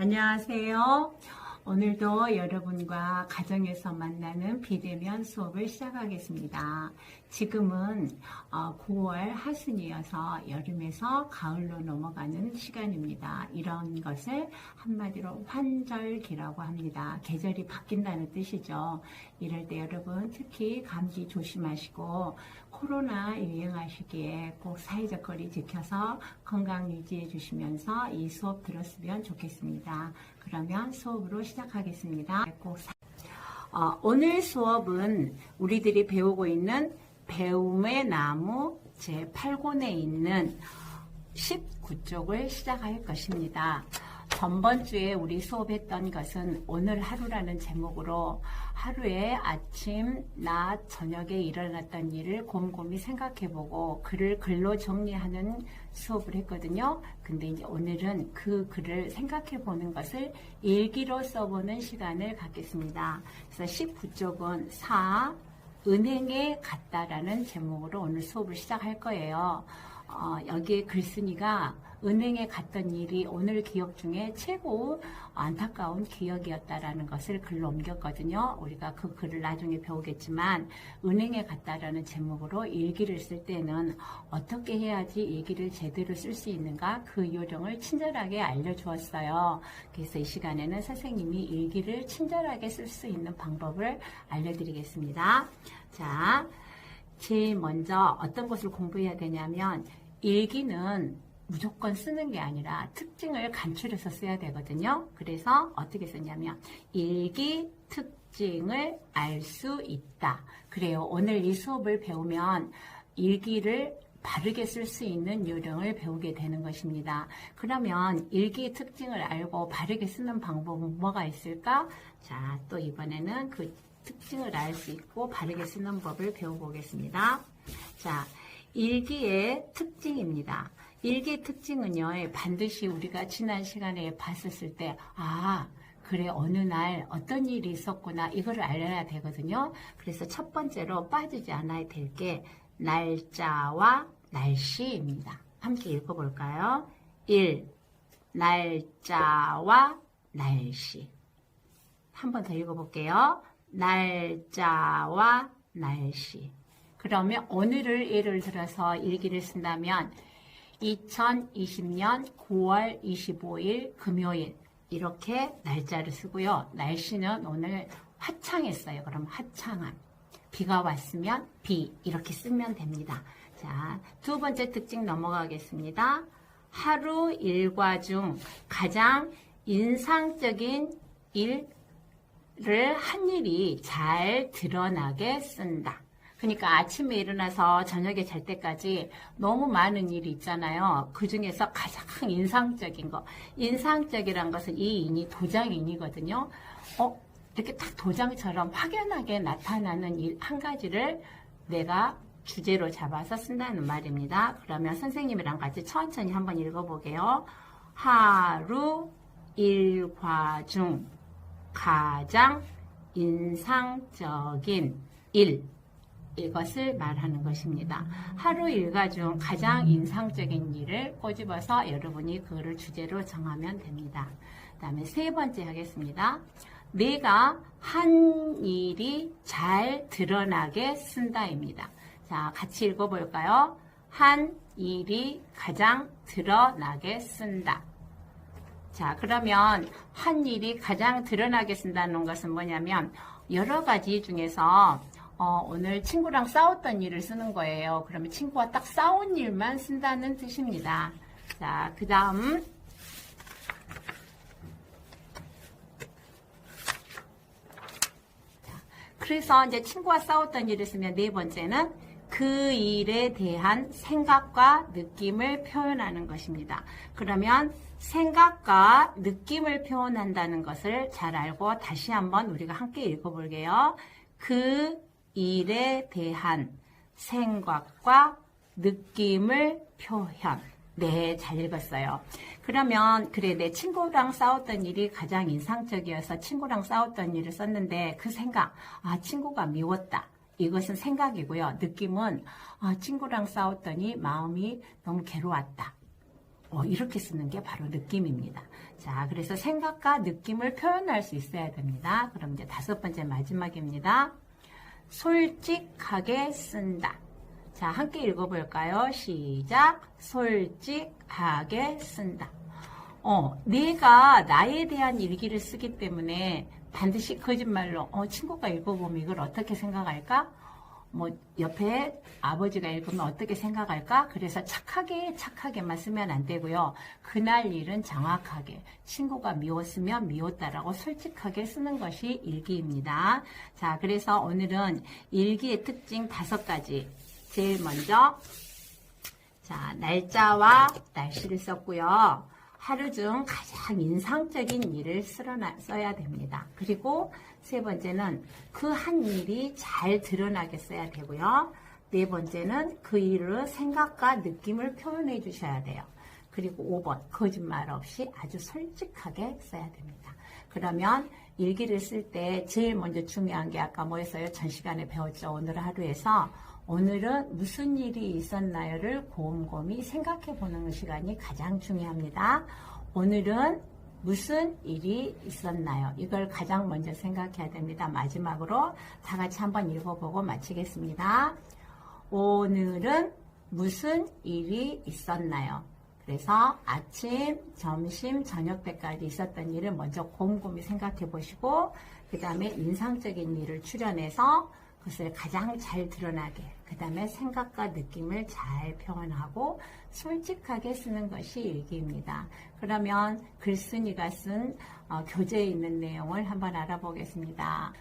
안녕하세요. 오늘도 여러분과 가정에서 만나는 비대면 수업을 시작하겠습니다. 지금은 9월 하순이어서 여름에서 가을로 넘어가는 시간입니다. 이런 것을 한마디로 환절기라고 합니다. 계절이 바뀐다는 뜻이죠. 이럴 때 여러분 특히 감기 조심하시고 코로나 유행하시기에 꼭 사회적 거리 지켜서 건강 유지해 주시면서 이 수업 들었으면 좋겠습니다. 그러면 수업으로 시작하겠습니다. 오늘 수업은 우리들이 배우고 있는 배움의 나무 제8권에 있는 19쪽을 시작할 것입니다. 전번주에 우리 수업했던 것은 오늘 하루라는 제목으로 하루에 아침, 낮, 저녁에 일어났던 일을 곰곰이 생각해보고 글을 글로 정리하는 수업을 했거든요. 근데 이제 오늘은 그 글을 생각해보는 것을 일기로 써보는 시간을 갖겠습니다. 그래서 19쪽은 은행에 갔다라는 제목으로 오늘 수업을 시작할 거예요. 여기에 글쓴이가 은행에 갔던 일이 오늘 기억 중에 최고 안타까운 기억이었다라는 것을 글로 옮겼거든요. 우리가 그 글을 나중에 배우겠지만 은행에 갔다라는 제목으로 일기를 쓸 때는 어떻게 해야지 일기를 제대로 쓸 수 있는가 그 요령을 친절하게 알려주었어요. 그래서 이 시간에는 선생님이 일기를 친절하게 쓸 수 있는 방법을 알려드리겠습니다. 자, 제일 먼저 어떤 것을 공부해야 되냐면 일기는 무조건 쓰는 게 아니라 특징을 간추려서 써야 되거든요. 그래서 어떻게 썼냐면 일기 특징을 알 수 있다. 그래요. 오늘 이 수업을 배우면 일기를 바르게 쓸 수 있는 요령을 배우게 되는 것입니다. 그러면 일기의 특징을 알고 바르게 쓰는 방법은 뭐가 있을까? 자, 또 이번에는 그 특징을 알 수 있고 바르게 쓰는 법을 배워보겠습니다. 자, 일기의 특징입니다. 일기의 특징은요, 반드시 우리가 지난 시간에 봤었을 때, 그래, 어느 날 어떤 일이 있었구나, 이거를 알아야 되거든요. 그래서 첫 번째로 빠지지 않아야 될 게 날짜와 날씨입니다. 함께 읽어볼까요? 1. 날짜와 날씨. 한 번 더 읽어볼게요. 날짜와 날씨. 그러면 오늘을 예를 들어서 일기를 쓴다면 2020년 9월 25일 금요일 이렇게 날짜를 쓰고요. 날씨는 오늘 화창했어요. 그럼 화창한. 비가 왔으면 비 이렇게 쓰면 됩니다. 자, 두 번째 특징 넘어가겠습니다. 하루 일과 중 가장 인상적인 일을 한 일이 잘 드러나게 쓴다. 그러니까 아침에 일어나서 저녁에 잘 때까지 너무 많은 일이 있잖아요. 그 중에서 가장 인상적인 거. 인상적이란 것은 이 인이 도장인이거든요. 이렇게 딱 도장처럼 확연하게 나타나는 일 한 가지를 내가 주제로 잡아서 쓴다는 말입니다. 그러면 선생님이랑 같이 천천히 한번 읽어보게요. 하루 일과 중 가장 인상적인 일. 이것을 말하는 것입니다. 하루 일과 중 가장 인상적인 일을 꼬집어서 여러분이 그거를 주제로 정하면 됩니다. 그 다음에 세 번째 하겠습니다. 내가 한 일이 잘 드러나게 쓴다입니다. 자, 같이 읽어볼까요? 한 일이 가장 드러나게 쓴다. 자, 그러면 한 일이 가장 드러나게 쓴다는 것은 뭐냐면 여러 가지 중에서 오늘 친구랑 싸웠던 일을 쓰는 거예요. 그러면 친구와 딱 싸운 일만 쓴다는 뜻입니다. 자, 그 다음 그래서 이제 친구와 싸웠던 일을 쓰면 네 번째는 그 일에 대한 생각과 느낌을 표현하는 것입니다. 그러면 생각과 느낌을 표현한다는 것을 잘 알고 다시 한번 우리가 함께 읽어볼게요. 그 일에 대한 생각과 느낌을 표현. 네, 잘 읽었어요. 그러면 그래, 내 친구랑 싸웠던 일이 가장 인상적이어서 친구랑 싸웠던 일을 썼는데 그 생각, 친구가 미웠다. 이것은 생각이고요. 느낌은 친구랑 싸웠더니 마음이 너무 괴로웠다. 이렇게 쓰는 게 바로 느낌입니다. 자, 그래서 생각과 느낌을 표현할 수 있어야 됩니다. 그럼 이제 5번째 마지막입니다. 솔직하게 쓴다. 자, 함께 읽어볼까요? 시작. 솔직하게 쓴다. 내가 나에 대한 일기를 쓰기 때문에 반드시 거짓말로, 친구가 읽어보면 이걸 어떻게 생각할까? 옆에 아버지가 읽으면 어떻게 생각할까? 그래서 착하게만 쓰면 안 되고요. 그날 일은 정확하게, 친구가 미웠으면 미웠다라고 솔직하게 쓰는 것이 일기입니다. 자, 그래서 오늘은 일기의 특징 5가지. 제일 먼저, 자, 날짜와 날씨를 썼고요. 하루 중 가장 인상적인 일을 써야 됩니다. 그리고 3번째는 그 한 일이 잘 드러나게 써야 되고요. 4번째는 그 일의 생각과 느낌을 표현해 주셔야 돼요. 그리고 5번, 거짓말 없이 아주 솔직하게 써야 됩니다. 그러면 일기를 쓸 때 제일 먼저 중요한 게 아까 뭐였어요? 전 시간에 배웠죠. 오늘 하루에서 오늘은 무슨 일이 있었나요를 곰곰이 생각해 보는 시간이 가장 중요합니다. 오늘은 무슨 일이 있었나요? 이걸 가장 먼저 생각해야 됩니다. 마지막으로 다 같이 한번 읽어보고 마치겠습니다. 오늘은 무슨 일이 있었나요? 그래서 아침, 점심, 저녁 때까지 있었던 일을 먼저 곰곰이 생각해 보시고 그 다음에 인상적인 일을 추려내서 그것을 가장 잘 드러나게, 그 다음에 생각과 느낌을 잘 표현하고 솔직하게 쓰는 것이 일기입니다. 그러면 글쓴이가 쓴 교재에 있는 내용을 한번 알아보겠습니다.